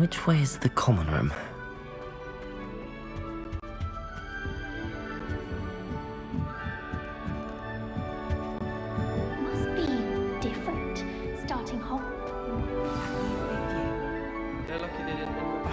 Which way is the common room? Must be different, starting I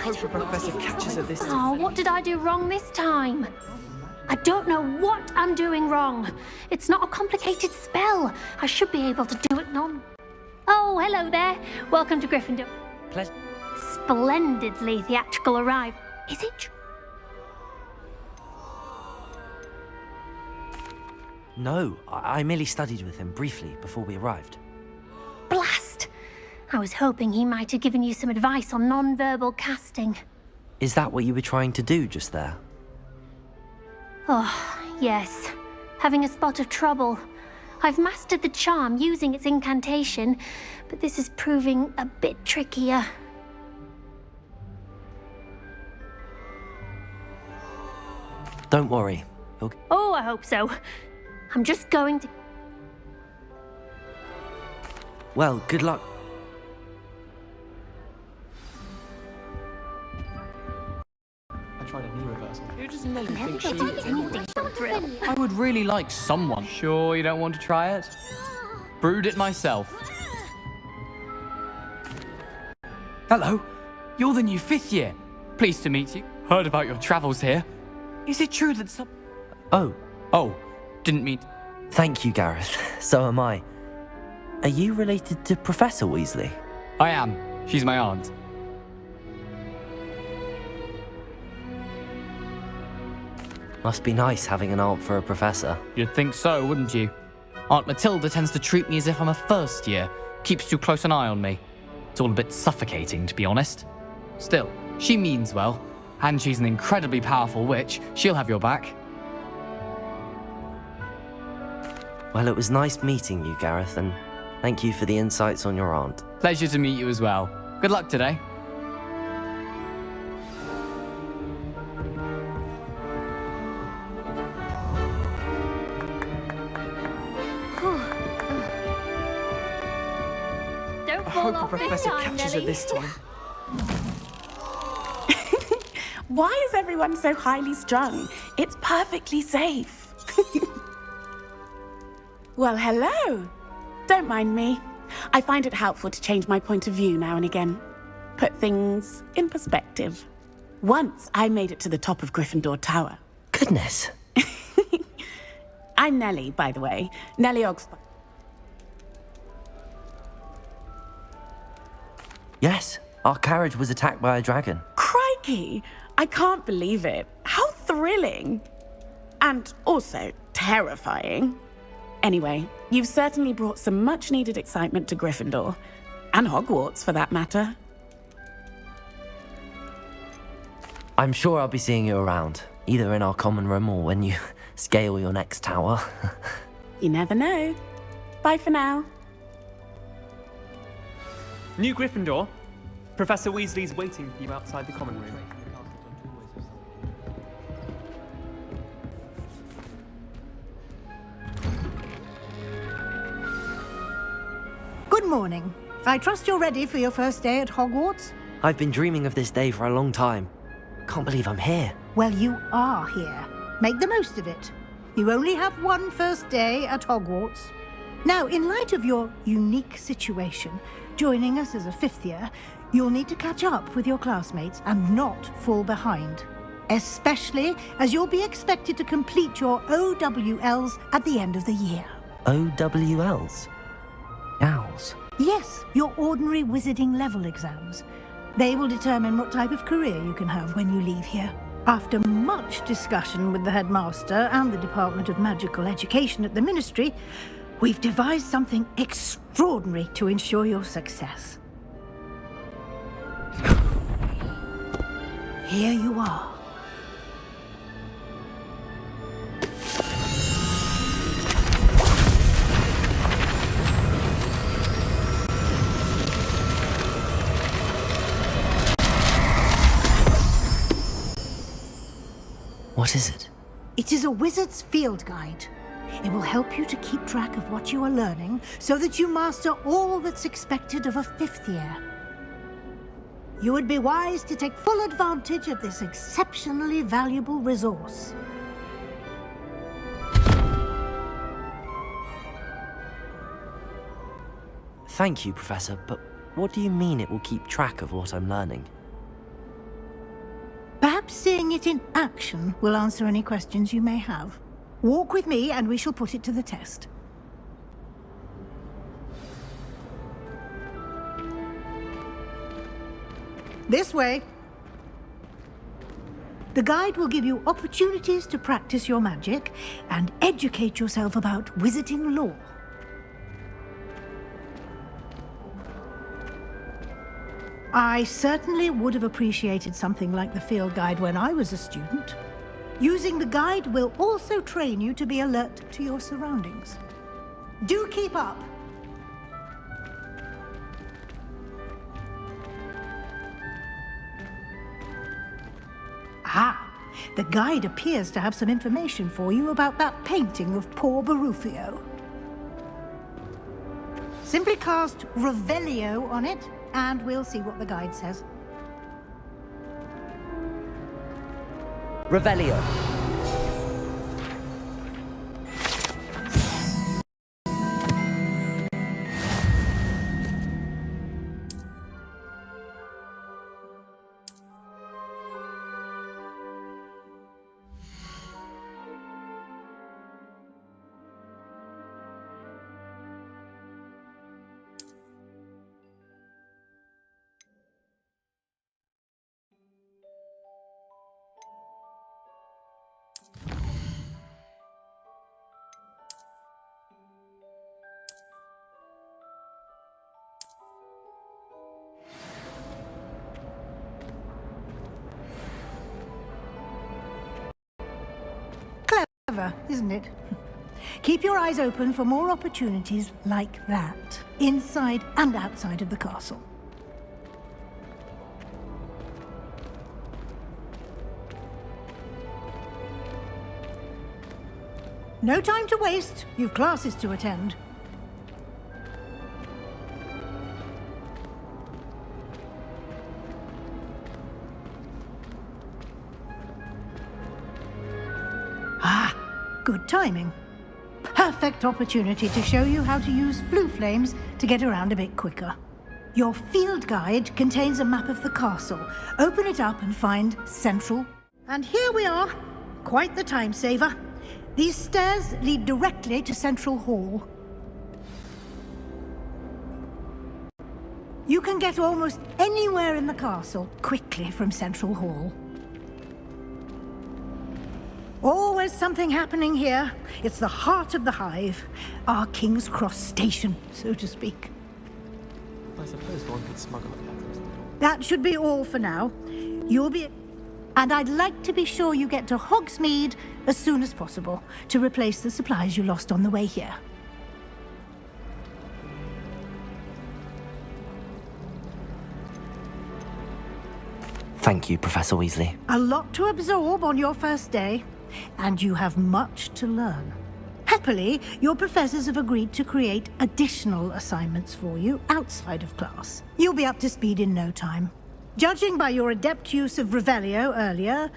hope the professor catches it this time. Oh, what did I do wrong this time? I don't know what I'm doing wrong. It's not a complicated spell. I should be able to do it Oh, hello there. Welcome to Gryffindor. Pleasure. Splendidly theatrical arrival. Is it true? No, I merely studied with him briefly before we arrived. Blast! I was hoping he might have given you some advice on non-verbal casting. Is that what you were trying to do just there? Oh, yes. Having a spot of trouble. I've mastered the charm using its incantation, but this is proving a bit trickier. Don't worry. Oh, I hope so. I'm just going to... Well, good luck. I tried a knee reversal. Who does Nelly Never think she did is? anything for a thrill. I would really like someone. Sure you don't want to try it? Brewed it myself. Hello, you're the new 5th year. Pleased to meet you. Heard about your travels here. Is it true that some... Oh, didn't mean... Thank you, Gareth. So am I. Are you related to Professor Weasley? I am. She's my aunt. Must be nice having an aunt for a professor. You'd think so, wouldn't you? Aunt Matilda tends to treat me as if I'm a first year. Keeps too close an eye on me. It's all a bit suffocating, to be honest. Still, she means well. And she's an incredibly powerful witch. She'll have your back. Well, it was nice meeting you, Gareth, and thank you for the insights on your aunt. Pleasure to meet you as well. Good luck today. Don't I fall hope the off this professor time, catches Nelly. it this time. Why is everyone so highly strung? It's perfectly safe. Well, hello. Don't mind me. I find it helpful to change my point of view now and again. Put things in perspective. Once I made it to the top of Gryffindor Tower. Goodness. I'm Nellie, by the way. Nellie Oxford. Yes, our carriage was attacked by a dragon. Crikey! I can't believe it. How thrilling. And also terrifying. Anyway, you've certainly brought some much-needed excitement to Gryffindor. And Hogwarts, for that matter. I'm sure I'll be seeing you around, either in our common room or when you scale your next tower. You never know. Bye for now. New Gryffindor. Professor Weasley's waiting for you outside the common room. Good morning. I trust you're ready for your first day at Hogwarts? I've been dreaming of this day for a long time. Can't believe I'm here. Well, you are here. Make the most of it. You only have one first day at Hogwarts. Now, in light of your unique situation, joining us as a 5th year, you'll need to catch up with your classmates and not fall behind. Especially as you'll be expected to complete your OWLs at the end of the year. OWLs? Owls? Yes, your ordinary wizarding level exams. They will determine what type of career you can have when you leave here. After much discussion with the headmaster and the Department of Magical Education at the Ministry, we've devised something extraordinary to ensure your success. Here you are. What is it? It is a wizard's field guide. It will help you to keep track of what you are learning so that you master all that's expected of a 5th year. you would be wise to take full advantage of this exceptionally valuable resource. Thank you, Professor, but what do you mean it will keep track of what I'm learning? Perhaps seeing it in action will answer any questions you may have. Walk with me and we shall put it to the test. This way. The guide will give you opportunities to practice your magic and educate yourself about wizarding lore. I certainly would have appreciated something like the field guide when I was a student. Using the guide will also train you to be alert to your surroundings. Do keep up! Ah, the guide appears to have some information for you about that painting of poor Barufio. Simply cast Revelio on it, and we'll see what the guide says. Revelio. Clever, isn't it? Keep your eyes open for more opportunities like that, inside and outside of the castle. No time to waste. You've classes to attend. Ah, good timing. Perfect opportunity to show you how to use flue flames to get around a bit quicker. Your field guide contains a map of the castle. Open it up and find Central. And here we are. Quite the time saver. These stairs lead directly to Central Hall. You can get almost anywhere in the castle quickly from Central Hall. Always something happening here. It's the heart of the hive. Our King's Cross station, so to speak. I suppose one could smuggle a packet. That should be all for now. You'll be... And I'd like to be sure you get to Hogsmeade as soon as possible to replace the supplies you lost on the way here. Thank you, Professor Weasley. A lot to absorb on your first day, and you have much to learn. Happily, your professors have agreed to create additional assignments for you outside of class. You'll be up to speed in no time. Judging by your adept use of Revelio earlier,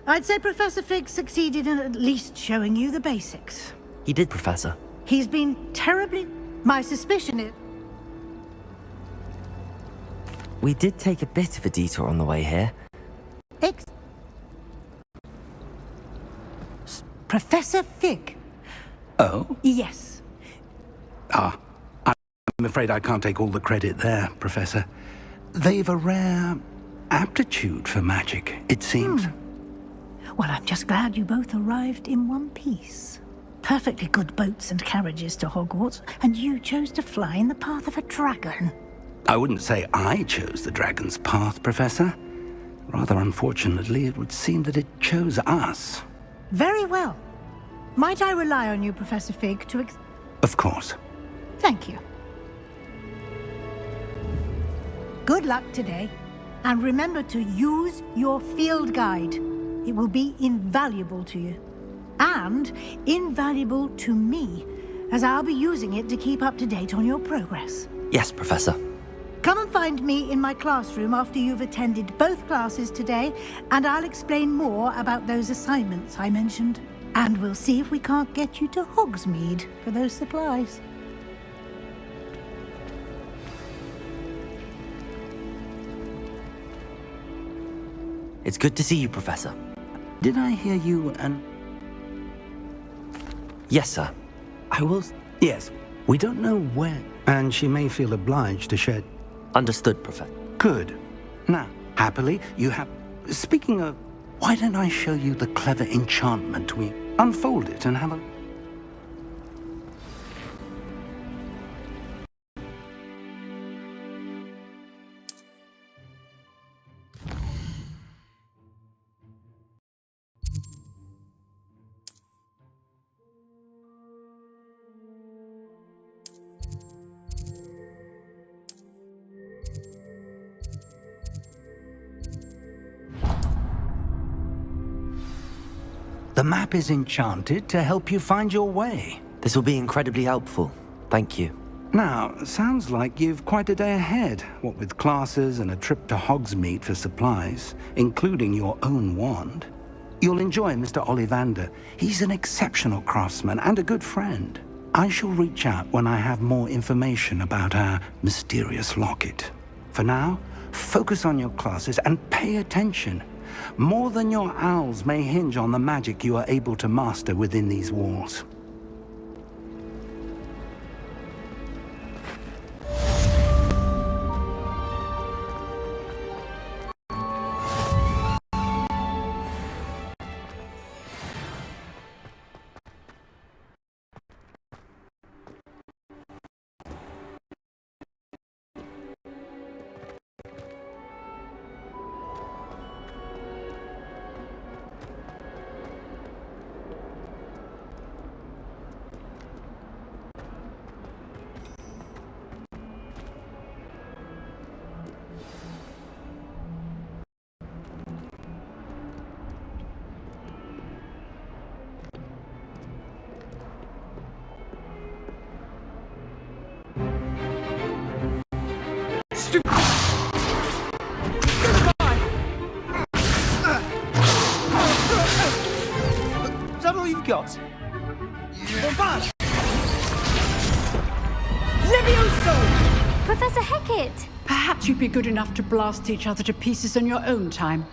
I'd say Professor Fig succeeded in at least showing you the basics. He did, Professor. He's been terribly... My suspicion is... We did take a bit of a detour on the way here. Professor Fig? Oh? Yes. Ah, I'm afraid I can't take all the credit there, Professor. They've a rare aptitude for magic, it seems. Well, I'm just glad you both arrived in one piece. Perfectly good boats and carriages to Hogwarts, and you chose to fly in the path of a dragon. I wouldn't say I chose the dragon's path, Professor. Rather unfortunately, it would seem that it chose us. Very well. Might I rely on you, Professor Fig, to Of course. Thank you. Good luck today, and remember to use your field guide. It will be invaluable to you, and invaluable to me, as I'll be using it to keep up to date on your progress. Yes, Professor. Come and find me in my classroom after you've attended both classes today, and I'll explain more about those assignments I mentioned. And we'll see if we can't get you to Hogsmeade for those supplies. It's good to see you, Professor. Did I hear you and... Yes, sir. I will... Yes, we don't know where, and she may feel obliged to shed... Understood, Professor. Good. Now, happily, you have... Speaking of... Why don't I show you the clever enchantment we... Unfold it and have a... The map is enchanted to help you find your way. This will be incredibly helpful. Thank you. Now, sounds like you've quite a day ahead, what with classes and a trip to Hogsmeade for supplies, including your own wand. You'll enjoy Mr. Ollivander. He's an exceptional craftsman and a good friend. I shall reach out when I have more information about our mysterious locket. For now, focus on your classes and pay attention. More than your owls may hinge on the magic you are able to master within these walls. Is that all you've got? Levioso! Professor Hecat! Perhaps you'd be good enough to blast each other to pieces on your own time.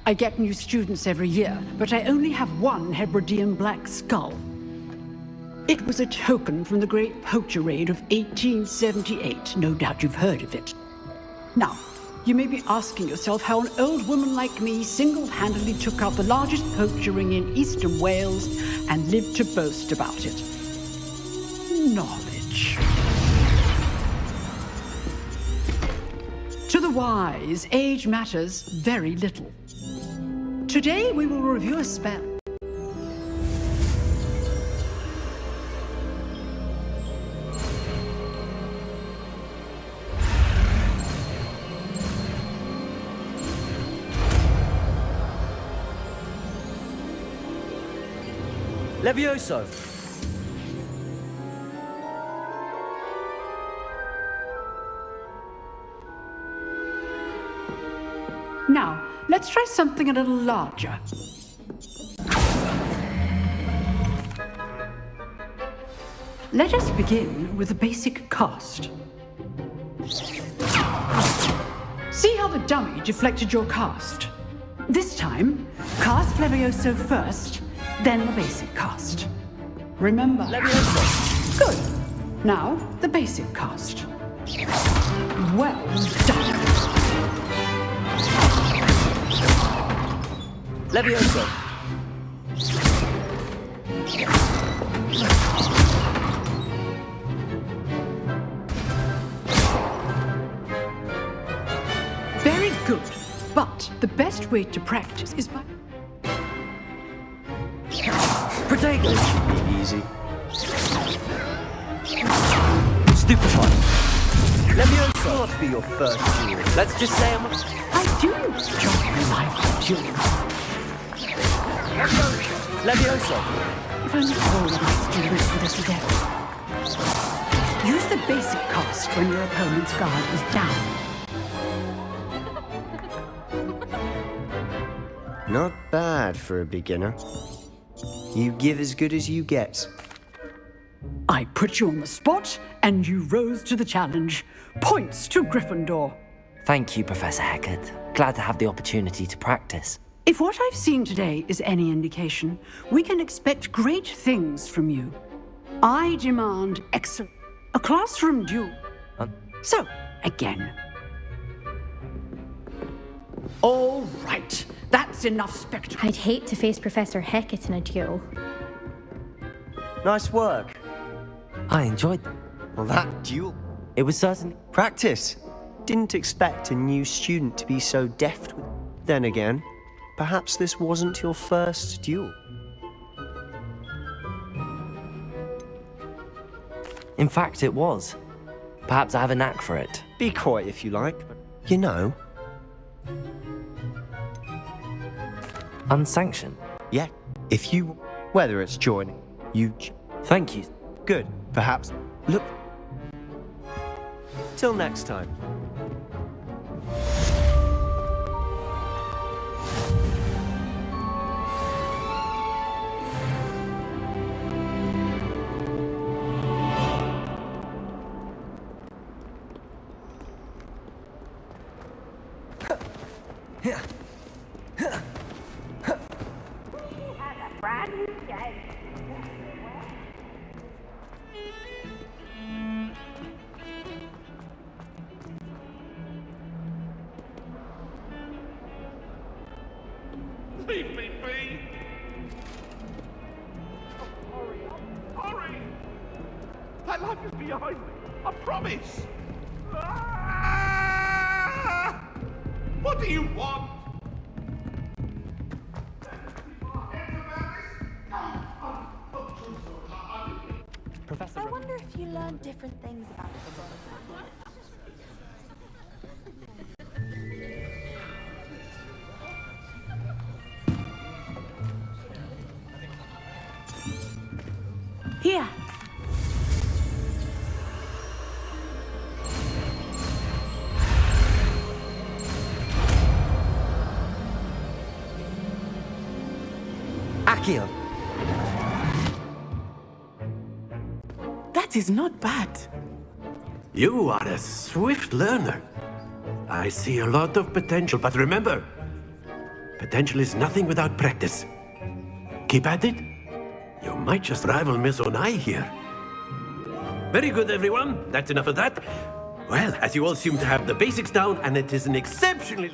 I get new students every year, but I only have one Hebridean black skull. It was a token from the Great Poacher Raid of 1878. No doubt you've heard of it. Now, you may be asking yourself how an old woman like me single-handedly took out the largest poacher ring in eastern Wales and lived to boast about it. Knowledge. To the wise, age matters very little. Today we will review a spell. Levioso! Now, let's try something a little larger. Let us begin with the basic cast. See how the dummy deflected your cast? This time, cast Levioso first, then the basic cast. Remember? Levioso! Good. Now, the basic cast. Well done. Levioso! Very good. But the best way to practice is by... Protego! This should be easy. Stupefy! Levioso! Can't be your first duel. Let's just say I do enjoy life duels. Levioso! If only all of my students would have together. Use the basic cast when your opponent's guard is down. Not bad for a beginner. You give as good as you get. I put you on the spot, and you rose to the challenge. Points to Gryffindor. Thank you, Professor Heckert. Glad to have the opportunity to practice. If what I've seen today is any indication, we can expect great things from you. I demand excellence. A classroom duel. So, again. All right. That's enough spectacle. I'd hate to face Professor Heckett in a duel. Nice work. I enjoyed Well, that duel. it. Was certainly... Practice. Didn't expect a new student to be so deft with... Then again, perhaps this wasn't your first duel. In fact, it was. Perhaps I have a knack for it. Be quiet if you like, but you know. Unsanctioned. Yeah, if you... Whether it's joining, you... Thank you. Good. Perhaps... Look... Till next time. Leave me be! Hurry! That life is behind me, I promise! Ah! What do you want? Professor. I wonder if you learn different things about the world. Here. Akio! That is not bad. You are a swift learner. I see a lot of potential, but remember, potential is nothing without practice. Keep at it. You might just rival Miss Onai here. Very good, everyone. That's enough of that. Well, as you all seem to have the basics down, and it is an exceptionally...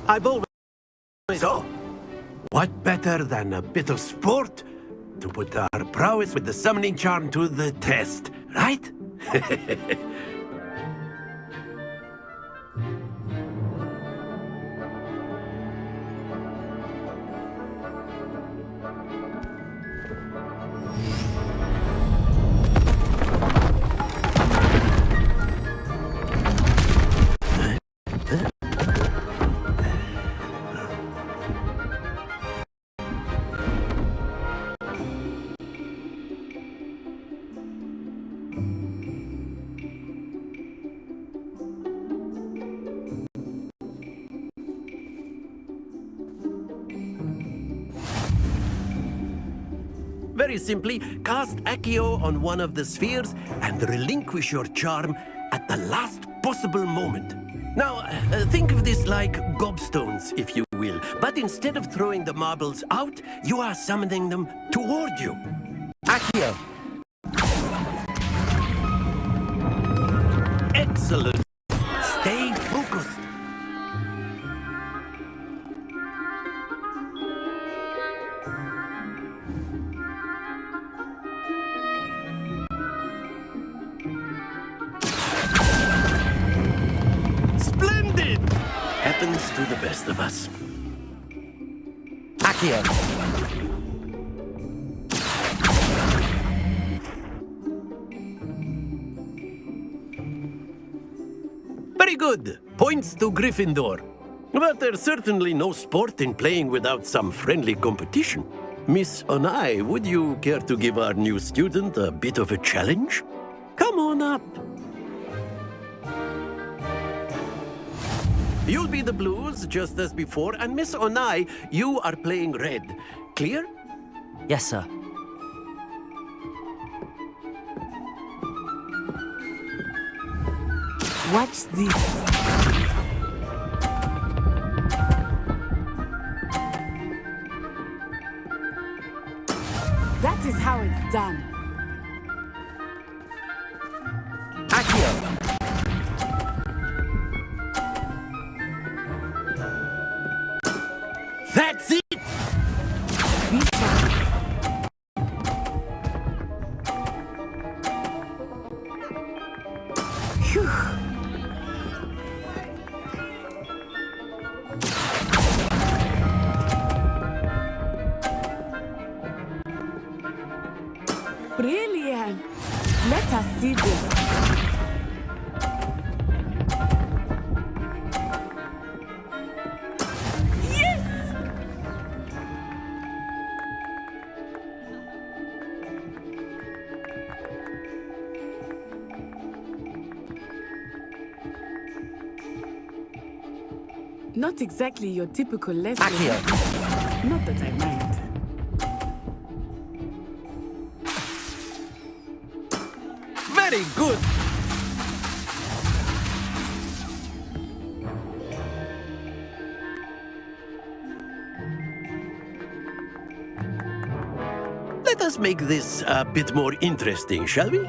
I've always... So, what better than a bit of sport to put our prowess with the summoning charm to the test, right? Very simply, cast Accio on one of the spheres and relinquish your charm at the last possible moment. Now, think of this like gobstones, if you will, but instead of throwing the marbles out, you are summoning them toward you. Accio. Excellent. Stay focused. Splendid! Happens to the best of us. Accio. Very good. Points to Gryffindor. But there's certainly no sport in playing without some friendly competition. Miss Onai, would you care to give our new student a bit of a challenge? Come on up. You'll be the blues, just as before, and Miss Onai, you are playing red. Clear? Yes, sir. Watch this. That is how it's done. Accio. That's it! Phew. Brilliant! Let us see this. Not exactly your typical lesson. Accio. Not that I mind. Very good! Let us make this a bit more interesting, shall we?